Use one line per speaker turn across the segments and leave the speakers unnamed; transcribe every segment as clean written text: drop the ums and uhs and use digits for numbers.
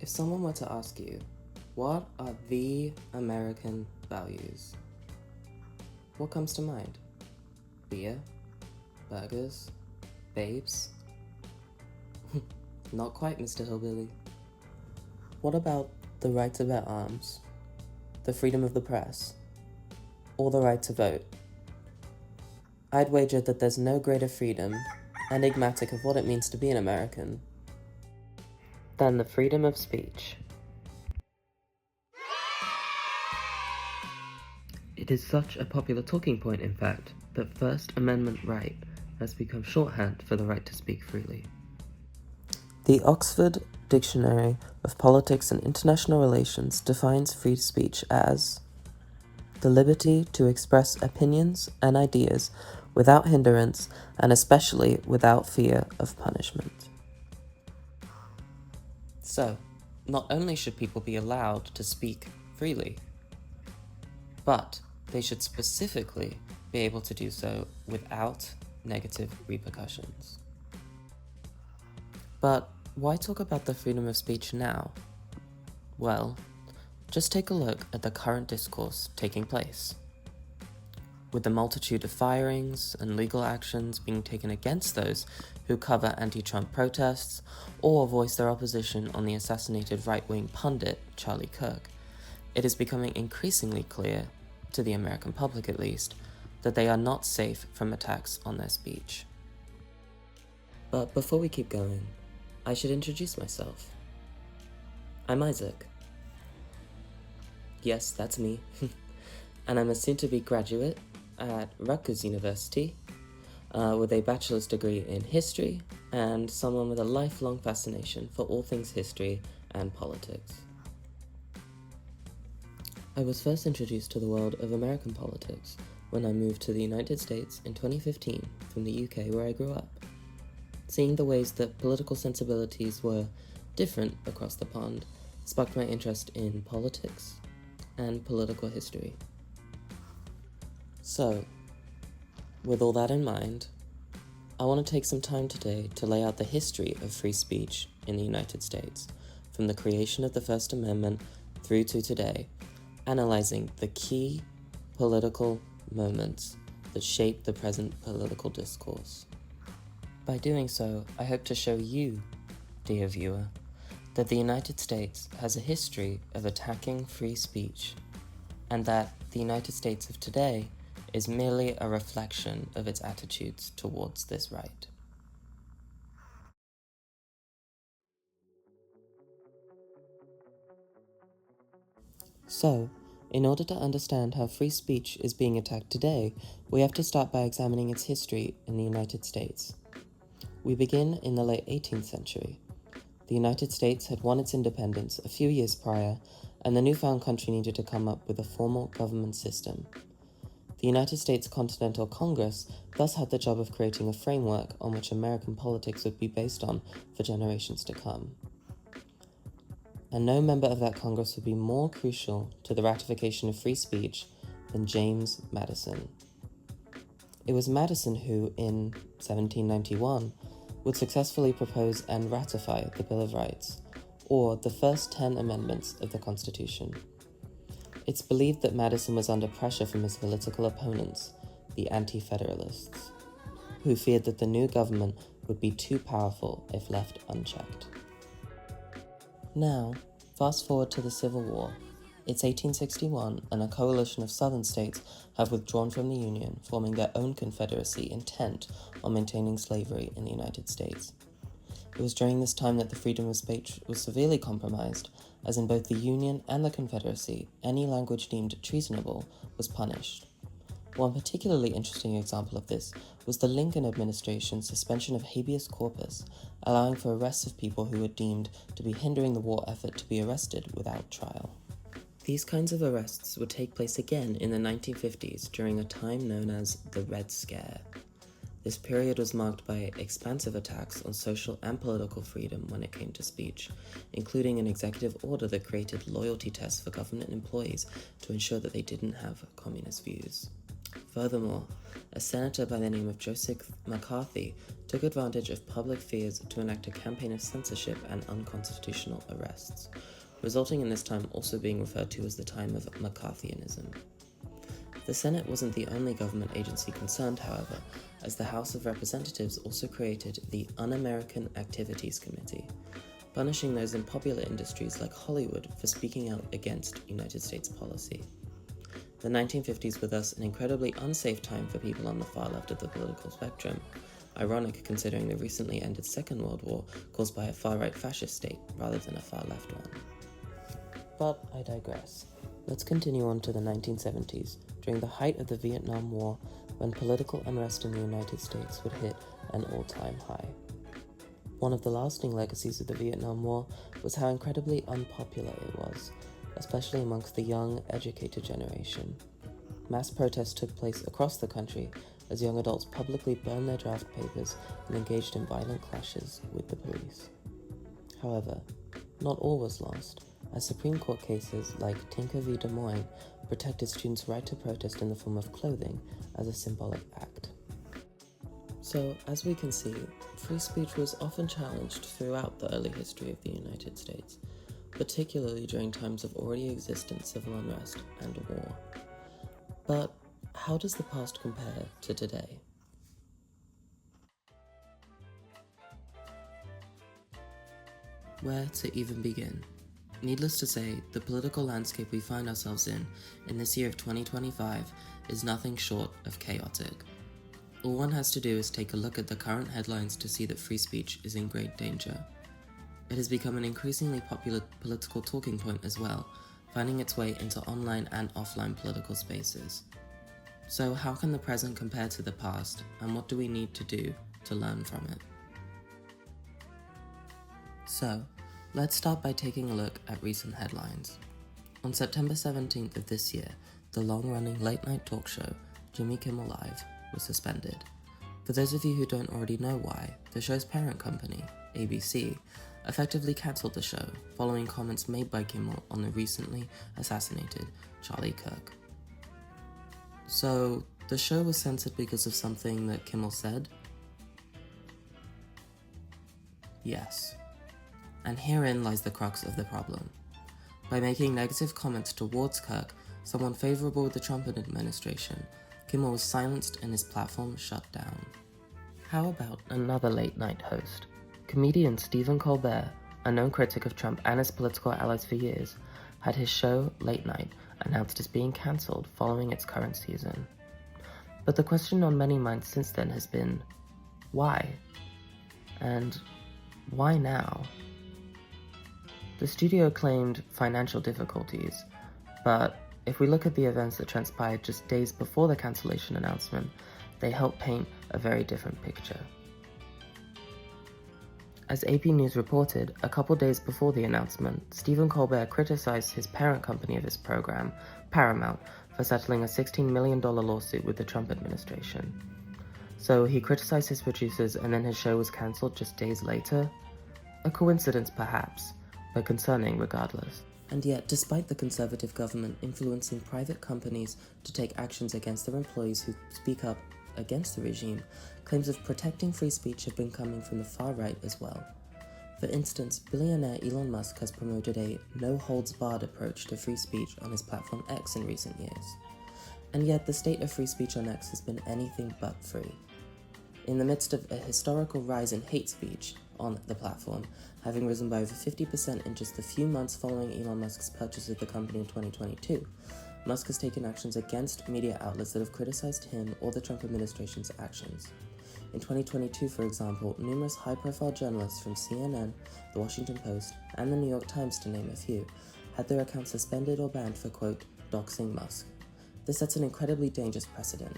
If someone were to ask you, what are the American values? What comes to mind? Beer? Burgers? Babes? Not quite, Mr. Hillbilly. What about the right to bear arms? The freedom of the press? Or the right to vote? I'd wager that there's no greater freedom, enigmatic of what it means to be an American, than the freedom of speech. It is such a popular talking point, in fact, that First Amendment right has become shorthand for the right to speak freely. The Oxford Dictionary of Politics and International Relations defines free speech as the liberty to express opinions and ideas without hindrance and especially without fear of punishment. So, not only should people be allowed to speak freely, but they should specifically be able to do so without negative repercussions. But why talk about the freedom of speech now? Well, just take a look at the current discourse taking place. With the multitude of firings and legal actions being taken against those who cover anti-Trump protests or voice their opposition on the assassinated right-wing pundit Charlie Kirk, it is becoming increasingly clear, to the American public at least, that they are not safe from attacks on their speech. But before we keep going, I should introduce myself. I'm Isaac. Yes, that's me. And I'm a soon-to-be graduate at Rutgers University with a bachelor's degree in history and someone with a lifelong fascination for all things history and politics. I was first introduced to the world of American politics when I moved to the United States in 2015 from the UK where I grew up. Seeing the ways that political sensibilities were different across the pond sparked my interest in politics and political history. So, with all that in mind, I want to take some time today to lay out the history of free speech in the United States, from the creation of the First Amendment through to today, analyzing the key political moments that shape the present political discourse. By doing so, I hope to show you, dear viewer, that the United States has a history of attacking free speech, and that the United States of today is merely a reflection of its attitudes towards this right. So, in order to understand how free speech is being attacked today, we have to start by examining its history in the United States. We begin in the late 18th century. The United States had won its independence a few years prior, and the newfound country needed to come up with a formal government system. The United States Continental Congress thus had the job of creating a framework on which American politics would be based on for generations to come. And no member of that Congress would be more crucial to the ratification of free speech than James Madison. It was Madison who, in 1791, would successfully propose and ratify the Bill of Rights, or the first 10 amendments of the Constitution. It's believed that Madison was under pressure from his political opponents, the Anti-Federalists, who feared that the new government would be too powerful if left unchecked. Now, fast forward to the Civil War. It's 1861, and a coalition of southern states have withdrawn from the Union, forming their own confederacy intent on maintaining slavery in the United States. It was during this time that the freedom of speech was severely compromised, as in both the Union and the Confederacy, any language deemed treasonable was punished. One particularly interesting example of this was the Lincoln administration's suspension of habeas corpus, allowing for arrests of people who were deemed to be hindering the war effort to be arrested without trial. These kinds of arrests would take place again in the 1950s during a time known as the Red Scare. This period was marked by expansive attacks on social and political freedom when it came to speech, including an executive order that created loyalty tests for government employees to ensure that they didn't have communist views. Furthermore, a senator by the name of Joseph McCarthy took advantage of public fears to enact a campaign of censorship and unconstitutional arrests, resulting in this time also being referred to as the time of McCarthyism. The Senate wasn't the only government agency concerned, however, as the House of Representatives also created the Un-American Activities Committee, punishing those in popular industries like Hollywood for speaking out against United States policy. The 1950s were thus an incredibly unsafe time for people on the far left of the political spectrum, ironic considering the recently ended Second World War caused by a far-right fascist state rather than a far-left one. But I digress. Let's continue on to the 1970s, during the height of the Vietnam War, when political unrest in the United States would hit an all-time high. One of the lasting legacies of the Vietnam War was how incredibly unpopular it was, especially amongst the young, educated generation. Mass protests took place across the country as young adults publicly burned their draft papers and engaged in violent clashes with the police. However, not all was lost, as Supreme Court cases like Tinker v. Des Moines protected students' right to protest in the form of clothing as a symbolic act. So, as we can see, free speech was often challenged throughout the early history of the United States, particularly during times of already existent civil unrest and war. But how does the past compare to today? Where to even begin? Needless to say, the political landscape we find ourselves in this year of 2025 is nothing short of chaotic. All one has to do is take a look at the current headlines to see that free speech is in great danger. It has become an increasingly popular political talking point as well, finding its way into online and offline political spaces. So how can the present compare to the past, and what do we need to do to learn from it? So, let's start by taking a look at recent headlines. On September 17th of this year, the long-running late-night talk show, Jimmy Kimmel Live, was suspended. For those of you who don't already know why, the show's parent company, ABC, effectively cancelled the show following comments made by Kimmel on the recently assassinated Charlie Kirk. So, the show was censored because of something that Kimmel said? Yes. And herein lies the crux of the problem. By making negative comments towards Kirk, someone favourable with the Trump administration, Kimmel was silenced and his platform shut down. How about another late-night host? Comedian Stephen Colbert, a known critic of Trump and his political allies for years, had his show, Late Night, announced as being cancelled following its current season. But the question on many minds since then has been, why? And why now? The studio claimed financial difficulties, but if we look at the events that transpired just days before the cancellation announcement, they help paint a very different picture. As AP News reported, a couple days before the announcement, Stephen Colbert criticized his parent company of his program, Paramount, for settling a $16 million lawsuit with the Trump administration. So he criticized his producers and then his show was cancelled just days later? A coincidence perhaps, but concerning regardless. And yet, despite the conservative government influencing private companies to take actions against their employees who speak up against the regime, claims of protecting free speech have been coming from the far right as well. For instance, billionaire Elon Musk has promoted a no-holds-barred approach to free speech on his platform X in recent years. And yet, the state of free speech on X has been anything but free. In the midst of a historical rise in hate speech on the platform, having risen by over 50% in just the few months following Elon Musk's purchase of the company in 2022, Musk has taken actions against media outlets that have criticized him or the Trump administration's actions. In 2022, for example, numerous high-profile journalists from CNN, The Washington Post, and The New York Times, to name a few, had their accounts suspended or banned for, quote, doxing Musk. This sets an incredibly dangerous precedent.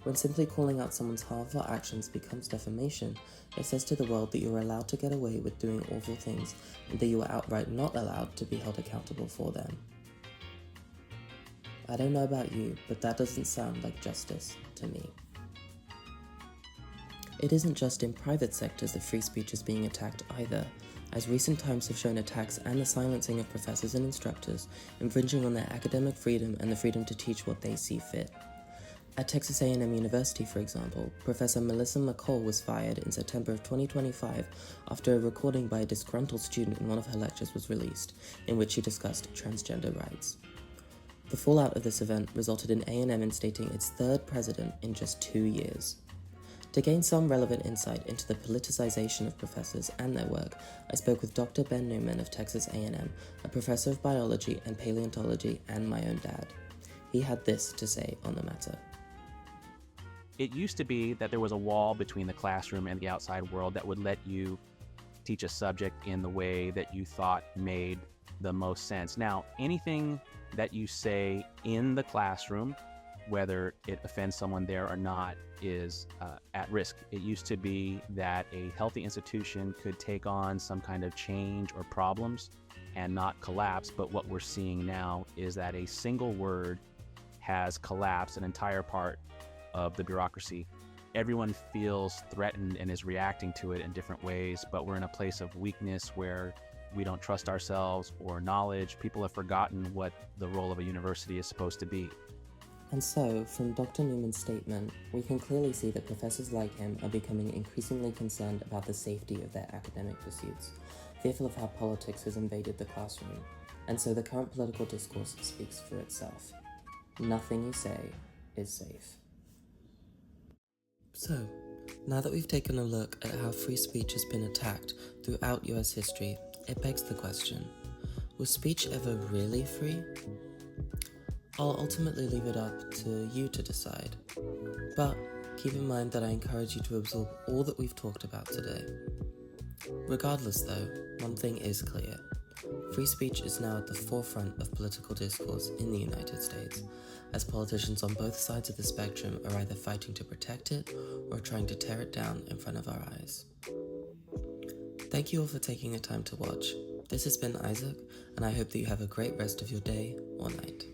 When simply calling out someone's harmful actions becomes defamation, it says to the world that you are allowed to get away with doing awful things and that you are outright not allowed to be held accountable for them. I don't know about you, but that doesn't sound like justice to me. It isn't just in private sectors that free speech is being attacked either, as recent times have shown attacks and the silencing of professors and instructors, infringing on their academic freedom and the freedom to teach what they see fit. At Texas A&M University, for example, Professor Melissa McCall was fired in September of 2025 after a recording by a disgruntled student in one of her lectures was released, in which she discussed transgender rights. The fallout of this event resulted in A&M instating its third president in just 2 years. To gain some relevant insight into the politicization of professors and their work, I spoke with Dr. Ben Newman of Texas A&M, a professor of biology and paleontology and my own dad. He had this to say on the matter.
It used to be that there was a wall between the classroom and the outside world that would let you teach a subject in the way that you thought made the most sense. Now, anything that you say in the classroom, whether it offends someone there or not, is at risk. It used to be that a healthy institution could take on some kind of change or problems and not collapse, but what we're seeing now is that a single word has collapsed an entire part of the bureaucracy. Everyone feels threatened and is reacting to it in different ways, but we're in a place of weakness where we don't trust ourselves or knowledge. People have forgotten what the role of a university is supposed to be.
And so, from Dr. Newman's statement, we can clearly see that professors like him are becoming increasingly concerned about the safety of their academic pursuits, fearful of how politics has invaded the classroom, and so the current political discourse speaks for itself. Nothing you say is safe. So, now that we've taken a look at how free speech has been attacked throughout US history, it begs the question, was speech ever really free? I'll ultimately leave it up to you to decide, but keep in mind that I encourage you to absorb all that we've talked about today. Regardless though, one thing is clear. Free speech is now at the forefront of political discourse in the United States, as politicians on both sides of the spectrum are either fighting to protect it or trying to tear it down in front of our eyes. Thank you all for taking the time to watch. This has been Isaac, and I hope that you have a great rest of your day or night.